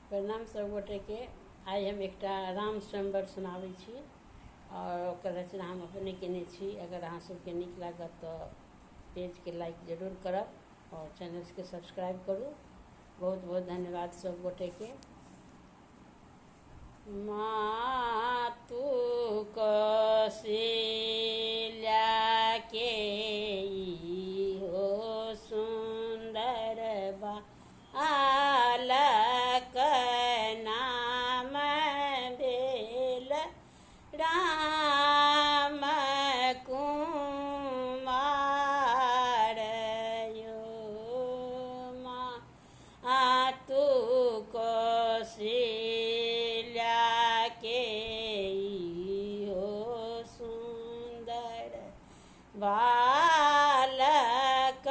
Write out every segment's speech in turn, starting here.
प्रणाम सब गोटे के। आइ हम एक राम स्वयंवर सुनाबै छी और ओकर रचना हम अपने केने छी। अगर अहाँ सबके नीक लागत तो पेज के लाइक जरूर करब और चैनल के सब्सक्राइब करू। बहुत बहुत धन्यवाद सब गोटे के। मातु कौशल्या के हो सुंदर बालक नाम भेल राम कुमार यो। मातु कौशल्या के हो सुंदर बालक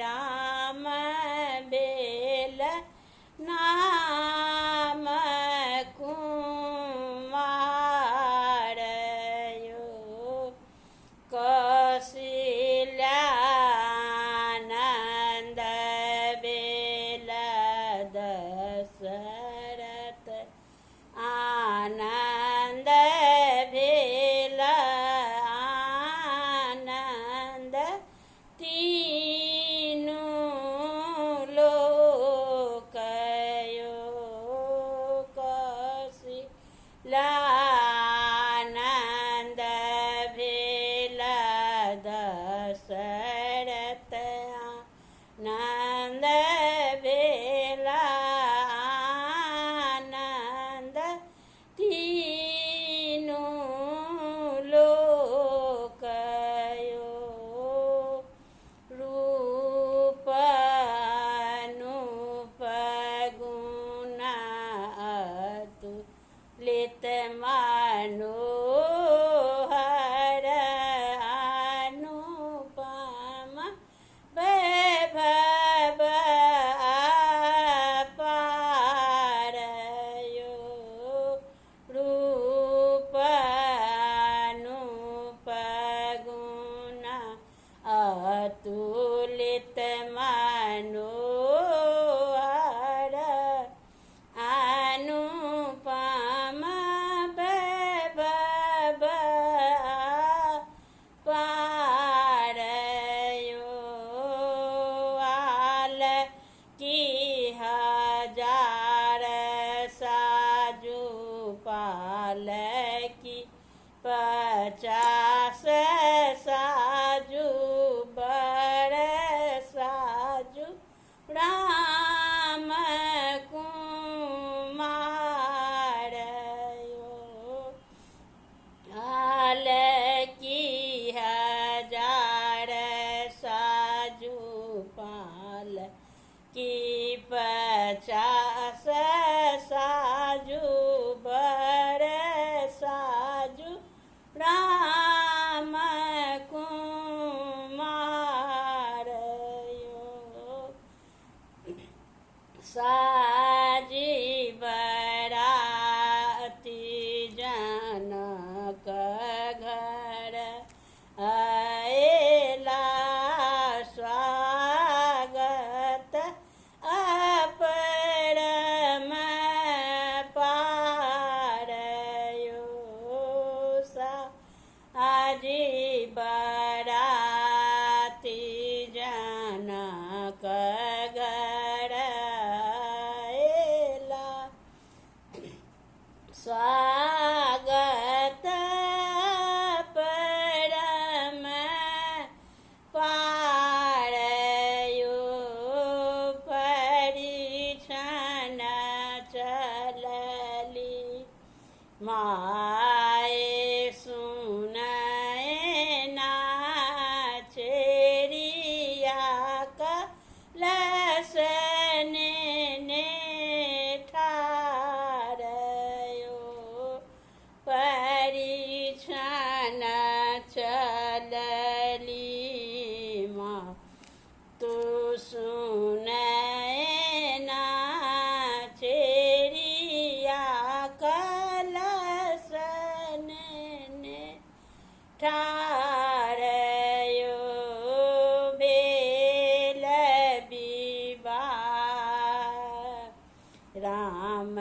राम भेल नाम कुमार यो। कौशल्यानंद भेल दशरथ आनंद भेल आनंद तीनू लोक यो। कौशल्यानंद भेल दशरथ आनंद भेल आनंद तीनू लोक यो। रूप अनूप गुण अतुलित मनोहर अनुपम वैभव अपार यो। रूप अनूप गुण अतुलित मनोहर अनुपम वैभव अपार यो। आल की हजार साजू पाल की 50 साजू बड़ साजू राम कुमार यो। आल की हजार साजू पाल की 50 साजू बड़ साजू राम कुमार यो। साजी बराती जनक घर आएला स्वागत अपरम पार यो। साजी बराती जनक घर आएला स्वागत परम पार यो। परीक्षण चलली माए सुनए नाचेरिया कलसन ने ठार यो। परीक्षण चलली माँ तू सुनए नाचेरिया कलसन राम